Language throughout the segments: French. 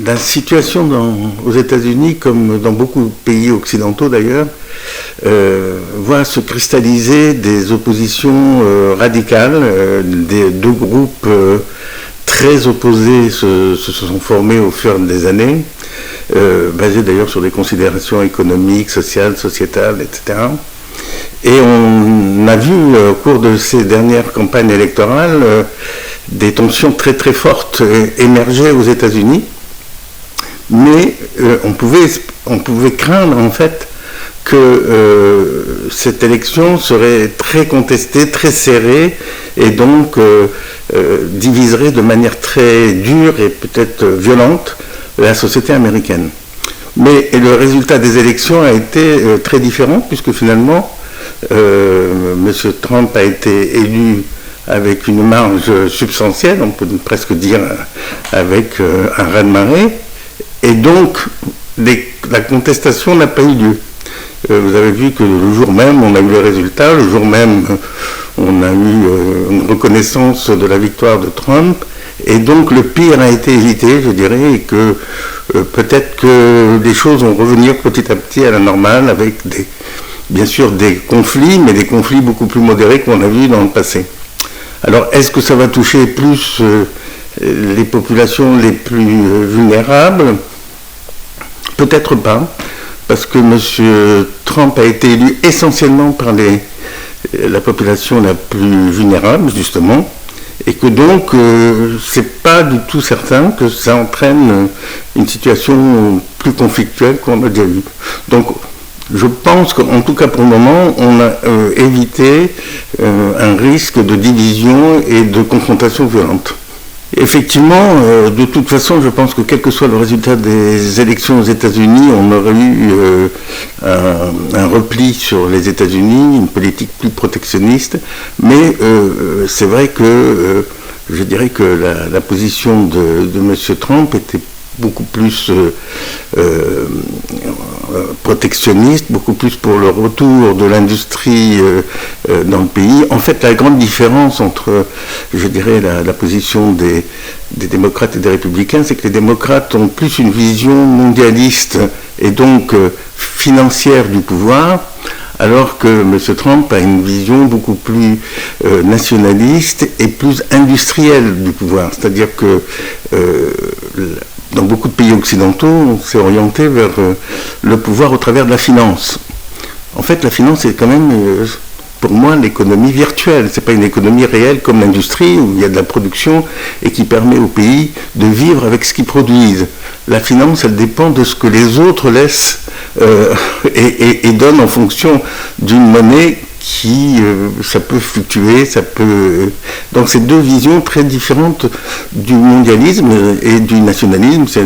la situation aux États-Unis, comme dans beaucoup de pays occidentaux d'ailleurs, voit se cristalliser des oppositions radicales, des deux groupes très opposés se sont formés au fur des années, basés d'ailleurs sur des considérations économiques, sociales, sociétales, etc. Et on a vu au cours de ces dernières campagnes électorales des tensions très très fortes émerger aux États-Unis, mais on pouvait craindre en fait que cette élection serait très contestée, très serrée, et donc diviserait de manière très dure et peut-être violente la société américaine. Mais le résultat des élections a été très différent, puisque finalement, M. Trump a été élu avec une marge substantielle, on peut presque dire avec un raz-de-marée, et donc la contestation n'a pas eu lieu. Vous avez vu que le jour même, on a eu les résultats, le jour même, on a eu une reconnaissance de la victoire de Trump, et donc le pire a été évité, je dirais, et que peut-être que les choses vont revenir petit à petit à la normale, avec bien sûr des conflits, mais des conflits beaucoup plus modérés qu'on a vus dans le passé. Alors, est-ce que ça va toucher plus les populations les plus vulnérables? Peut-être pas, parce que M. Trump a été élu essentiellement par la population la plus vulnérable, justement, et que donc, c'est pas du tout certain que ça entraîne une situation plus conflictuelle qu'on a déjà eue. Donc, je pense qu'en tout cas pour le moment, on a évité un risque de division et de confrontation violente. Effectivement, de toute façon, je pense que quel que soit le résultat des élections aux États-Unis, on aurait eu un repli sur les États-Unis, une politique plus protectionniste, mais c'est vrai que je dirais que la position de M. Trump était beaucoup plus protectionniste, beaucoup plus pour le retour de l'industrie dans le pays. En fait, la grande différence entre, je dirais, la position des démocrates et des républicains, c'est que les démocrates ont plus une vision mondialiste et donc financière du pouvoir, alors que M. Trump a une vision beaucoup plus nationaliste et plus industrielle du pouvoir. C'est-à-dire que dans beaucoup de pays occidentaux, on s'est orienté vers le pouvoir au travers de la finance. En fait, la finance est quand même, pour moi, l'économie virtuelle. C'est pas une économie réelle comme l'industrie, où il y a de la production et qui permet au pays de vivre avec ce qu'ils produisent. La finance, elle dépend de ce que les autres laissent et donnent en fonction d'une monnaie qui, ça peut fluctuer, ça peut... Donc c'est deux visions très différentes du mondialisme et du nationalisme, c'est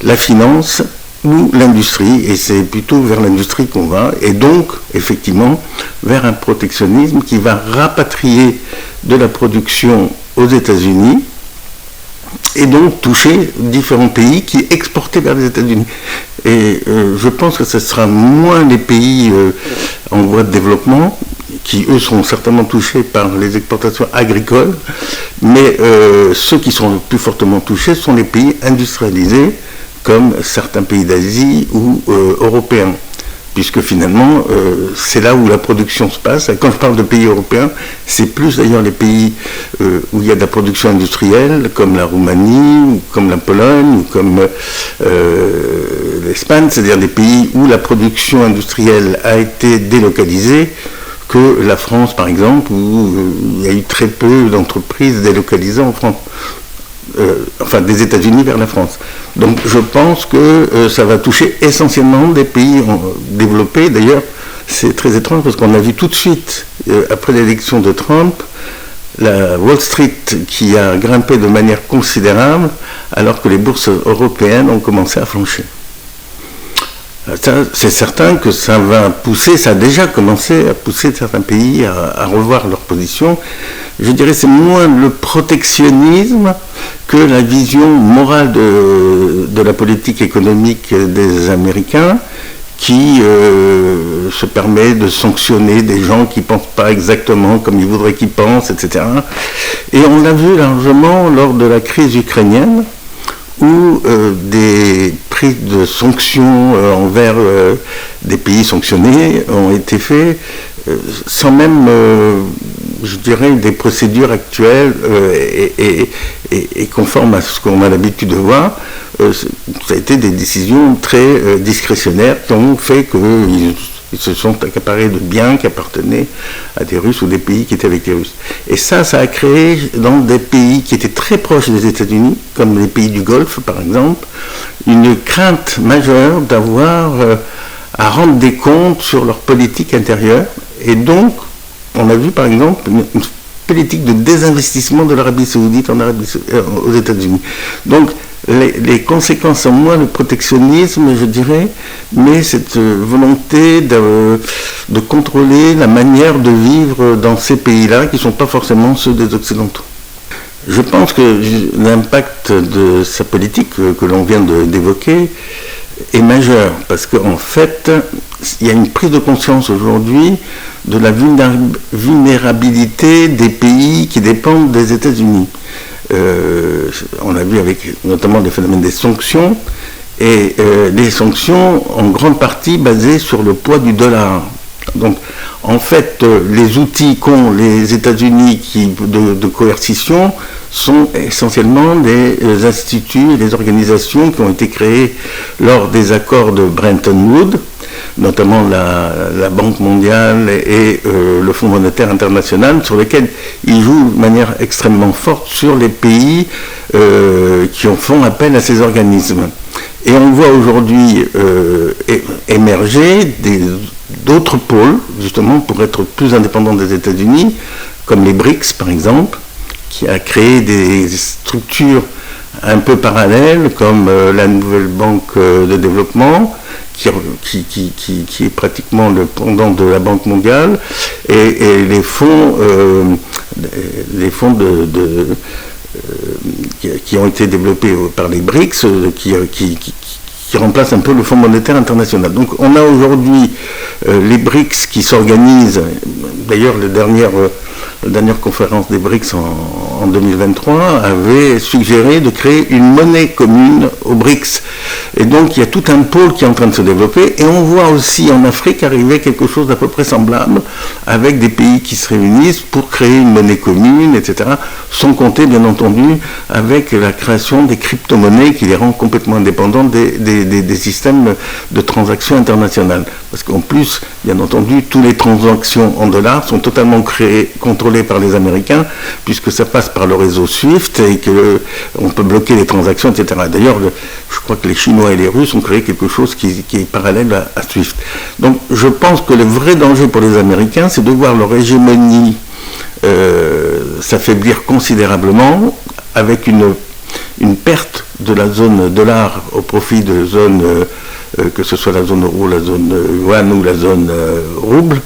la finance ou l'industrie, et c'est plutôt vers l'industrie qu'on va, et donc, effectivement, vers un protectionnisme qui va rapatrier de la production aux États-Unis, et donc toucher différents pays qui exportaient vers les États-Unis. Et je pense que ce sera moins les pays en voie de développement, qui eux sont certainement touchés par les exportations agricoles, mais ceux qui sont le plus fortement touchés sont les pays industrialisés, comme certains pays d'Asie ou européens, puisque finalement c'est là où la production se passe. Et quand je parle de pays européens, c'est plus d'ailleurs les pays où il y a de la production industrielle, comme la Roumanie, ou comme la Pologne, ou comme l'Espagne, c'est-à-dire des pays où la production industrielle a été délocalisée, que la France par exemple, où il y a eu très peu d'entreprises délocalisées en France. Enfin des États-Unis vers la France. Donc je pense que ça va toucher essentiellement des pays développés. D'ailleurs, c'est très étrange parce qu'on a vu tout de suite, après l'élection de Trump, la Wall Street qui a grimpé de manière considérable alors que les bourses européennes ont commencé à flancher. C'est certain que ça va pousser, ça a déjà commencé à pousser certains pays à revoir leur position. Je dirais que c'est moins le protectionnisme que la vision morale de la politique économique des Américains qui se permet de sanctionner des gens qui ne pensent pas exactement comme ils voudraient qu'ils pensent, etc. Et on l'a vu largement lors de la crise ukrainienne, où des prises de sanctions envers des pays sanctionnés ont été faits sans même, je dirais, des procédures actuelles et conformes à ce qu'on a l'habitude de voir. Ça a été des décisions très discrétionnaires qui ont fait qu'ils se sont accaparés de biens qui appartenaient à des Russes ou des pays qui étaient avec les Russes. Et ça a créé dans des pays qui étaient très proches des États-Unis, comme les pays du Golfe par exemple, une crainte majeure d'avoir à rendre des comptes sur leur politique intérieure. Et donc, on a vu par exemple une politique de désinvestissement de l'Arabie Saoudite aux États-Unis. Donc, les conséquences sont moins le protectionnisme, je dirais, mais cette volonté de contrôler la manière de vivre dans ces pays-là, qui ne sont pas forcément ceux des Occidentaux. Je pense que l'impact de sa politique que l'on vient d'évoquer est majeur, parce qu'en fait, il y a une prise de conscience aujourd'hui de la vulnérabilité des pays qui dépendent des États-Unis. On a vu avec notamment les phénomènes des sanctions, et les sanctions en grande partie basées sur le poids du dollar. Donc en fait, les outils qu'ont les États-Unis de coercition sont essentiellement des instituts et des organisations qui ont été créées lors des accords de Bretton Woods, notamment la Banque mondiale et le Fonds monétaire international, sur lesquels ils jouent de manière extrêmement forte sur les pays qui font appel à ces organismes. Et on voit aujourd'hui émerger d'autres pôles, justement pour être plus indépendants des États-Unis, comme les BRICS par exemple, qui a créé des structures un peu parallèles, comme la Nouvelle Banque de Développement, qui est pratiquement le pendant de la Banque mondiale, et les fonds qui ont été développés par les BRICS, qui remplacent un peu le Fonds monétaire international. Donc on a aujourd'hui les BRICS qui s'organisent, d'ailleurs la dernière conférence des BRICS en 2023 avait suggéré de créer une monnaie commune aux BRICS. Et donc il y a tout un pôle qui est en train de se développer, et on voit aussi en Afrique arriver quelque chose d'à peu près semblable, avec des pays qui se réunissent pour créer une monnaie commune, etc., sans compter bien entendu avec la création des crypto-monnaies qui les rend complètement indépendants des systèmes de transactions internationales. Parce qu'en plus, bien entendu, toutes les transactions en dollars sont totalement contrôlées par les Américains, puisque ça passe par le réseau SWIFT et qu'on peut bloquer les transactions, etc. D'ailleurs, je crois que les Chinois et les Russes ont créé quelque chose qui est parallèle à SWIFT. Donc je pense que le vrai danger pour les Américains, c'est de voir leur hégémonie s'affaiblir considérablement, avec une perte de la zone dollar au profit de zones, que ce soit la zone euro, la zone yuan ou la zone rouble,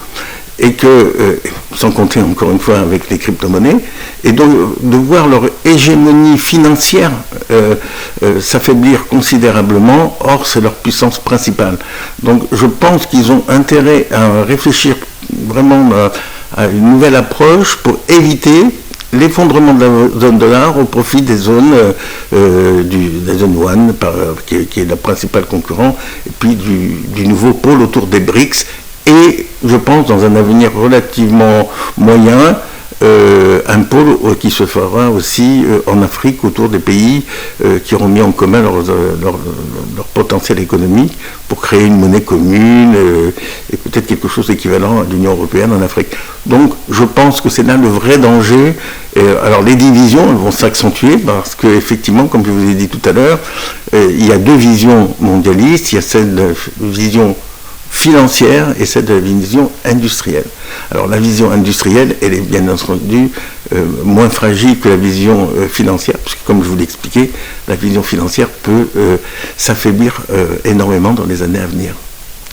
et que, sans compter encore une fois avec les crypto-monnaies, et donc de voir leur hégémonie financière s'affaiblir considérablement. Or c'est leur puissance principale. Donc je pense qu'ils ont intérêt à réfléchir vraiment à une nouvelle approche pour éviter l'effondrement de la zone dollar au profit des zones des zones yuan, qui est la principale concurrent, et puis du nouveau pôle autour des BRICS, et je pense dans un avenir relativement moyen, un pôle qui se fera aussi en Afrique autour des pays qui auront mis en commun leur potentiel économique pour créer une monnaie commune et peut-être quelque chose d'équivalent à l'Union européenne en Afrique. Donc je pense que c'est là le vrai danger. Alors les divisions elles vont s'accentuer parce qu'effectivement, comme je vous ai dit tout à l'heure, il y a deux visions mondialistes. Il y a cette vision financière et celle de la vision industrielle. Alors la vision industrielle, elle est bien entendu moins fragile que la vision financière, parce que comme je vous l'ai expliqué, la vision financière peut s'affaiblir énormément dans les années à venir.